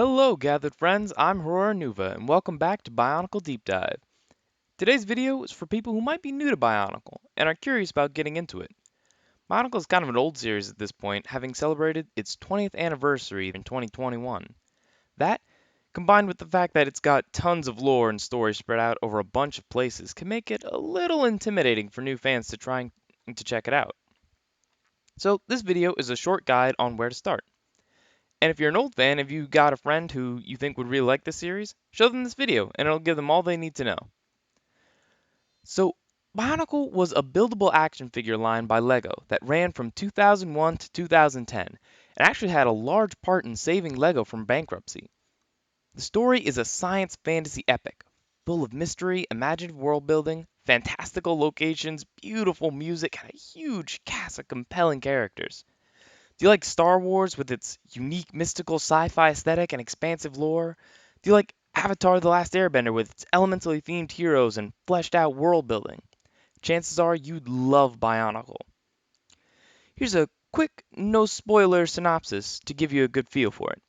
Hello, gathered friends. I'm Horror Nuva, and welcome back to Bionicle Deep Dive. Today's video is for people who might be new to Bionicle and are curious about getting into it. Bionicle is kind of an old series at this point, having celebrated its 20th anniversary in 2021. That, combined with the fact that it's got tons of lore and stories spread out over a bunch of places, can make it a little intimidating for new fans to try to check it out. So this video is a short guide on where to start. And if you're an old fan, if you got a friend who you think would really like this series, show them this video and it'll give them all they need to know. So, Bionicle was a buildable action figure line by LEGO that ran from 2001 to 2010 and actually had a large part in saving LEGO from bankruptcy. The story is a science fantasy epic, full of mystery, imaginative world building, fantastical locations, beautiful music, and a huge cast of compelling characters. Do you like Star Wars with its unique mystical sci-fi aesthetic and expansive lore? Do you like Avatar: The Last Airbender with its elementally themed heroes and fleshed out world building? Chances are you'd love Bionicle. Here's a quick, no spoiler synopsis to give you a good feel for it.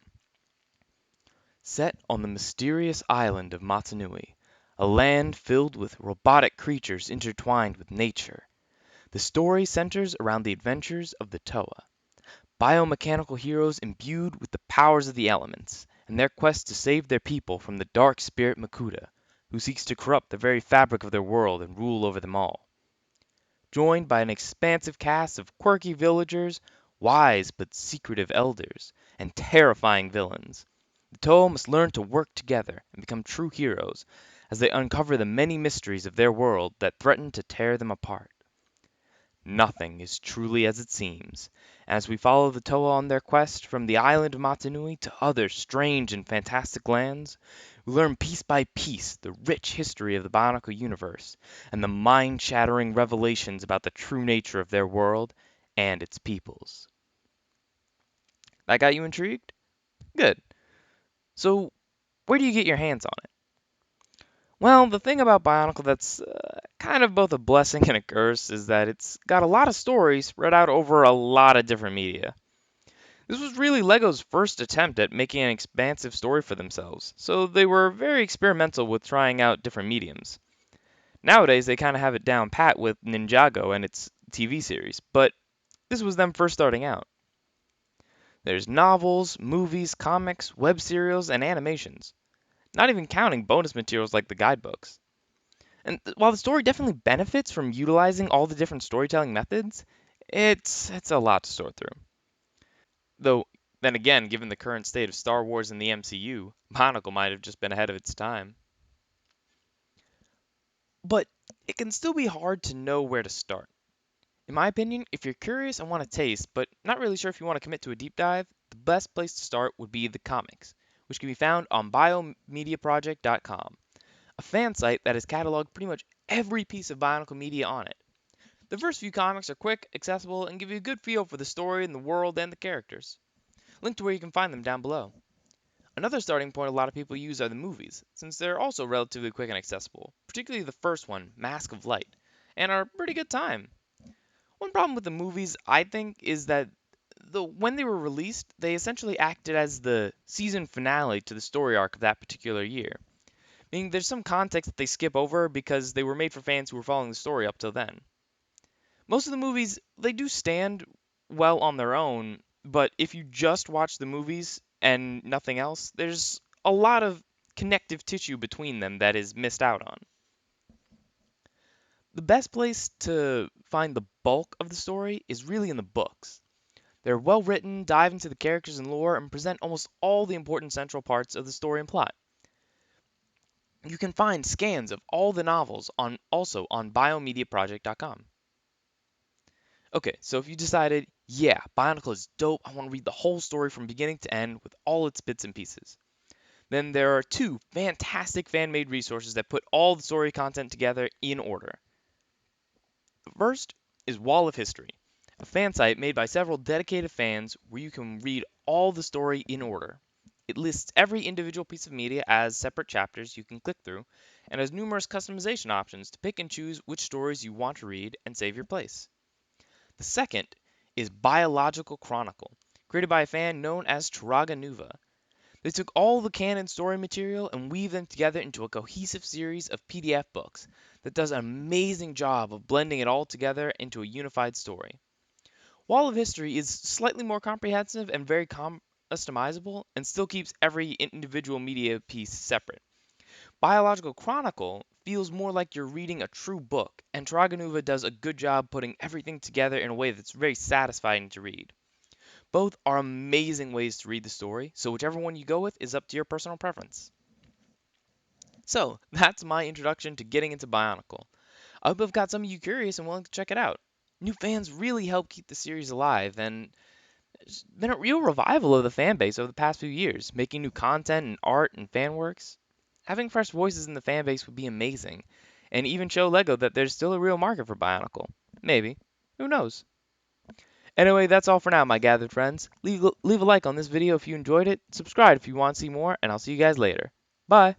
Set on the mysterious island of Matanui, a land filled with robotic creatures intertwined with nature, the story centers around the adventures of the Toa, biomechanical heroes imbued with the powers of the elements, and their quest to save their people from the dark spirit Makuta, who seeks to corrupt the very fabric of their world and rule over them all. Joined by an expansive cast of quirky villagers, wise but secretive elders, and terrifying villains, the Toa must learn to work together and become true heroes as they uncover the many mysteries of their world that threaten to tear them apart. Nothing is truly as it seems, as we follow the Toa on their quest from the island of Matanui to other strange and fantastic lands. We learn piece by piece the rich history of the Bionicle universe and the mind-shattering revelations about the true nature of their world and its peoples. That got you intrigued? Good. So, where do you get your hands on it? Well, the thing about Bionicle that's kind of both a blessing and a curse is that it's got a lot of stories spread out over a lot of different media. This was really LEGO's first attempt at making an expansive story for themselves, so they were very experimental with trying out different mediums. Nowadays, they kind of have it down pat with Ninjago and its TV series, but this was them first starting out. There's novels, movies, comics, web serials, and animations, not even counting bonus materials like the guidebooks. And while the story definitely benefits from utilizing all the different storytelling methods, it's a lot to sort through. Though, then again, given the current state of Star Wars and the MCU, Bionicle might have just been ahead of its time. But it can still be hard to know where to start. In my opinion, if you're curious and want to taste, but not really sure if you want to commit to a deep dive, the best place to start would be the comics, which can be found on biomediaproject.com, a fan site that has cataloged pretty much every piece of Bionicle media on it. The first few comics are quick, accessible, and give you a good feel for the story and the world and the characters. Link to where you can find them down below. Another starting point a lot of people use are the movies, since they're also relatively quick and accessible, particularly the first one, Mask of Light, and are a pretty good time. One problem with the movies, I think, is that when they were released, they essentially acted as the season finale to the story arc of that particular year. Meaning there's some context that they skip over because they were made for fans who were following the story up till then. Most of the movies, they do stand well on their own, but if you just watch the movies and nothing else, there's a lot of connective tissue between them that is missed out on. The best place to find the bulk of the story is really in the books. They're well written, dive into the characters and lore, and present almost all the important central parts of the story and plot. You can find scans of all the novels also on biomediaproject.com. Okay, so if you decided, yeah, Bionicle is dope, I want to read the whole story from beginning to end with all its bits and pieces, then there are two fantastic fan-made resources that put all the story content together in order. The first is Wall of History, a fan site made by several dedicated fans where you can read all the story in order. It lists every individual piece of media as separate chapters you can click through, and has numerous customization options to pick and choose which stories you want to read and save your place. The second is Biological Chronicle, created by a fan known as Turaga Nuva. They took all the canon story material and weaved them together into a cohesive series of PDF books that does an amazing job of blending it all together into a unified story. Wall of History is slightly more comprehensive and very customizable and still keeps every individual media piece separate. Biological Chronicle feels more like you're reading a true book, and Traganuva does a good job putting everything together in a way that's very satisfying to read. Both are amazing ways to read the story, so whichever one you go with is up to your personal preference. So, that's my introduction to getting into Bionicle. I hope I've got some of you curious and willing to check it out. New fans really help keep the series alive, and there's been a real revival of the fan base over the past few years, making new content and art and fan works. Having fresh voices in the fan base would be amazing, and even show LEGO that there's still a real market for Bionicle. Maybe. Who knows? Anyway, that's all for now, my gathered friends. Leave a like on this video if you enjoyed it, subscribe if you want to see more, and I'll see you guys later. Bye!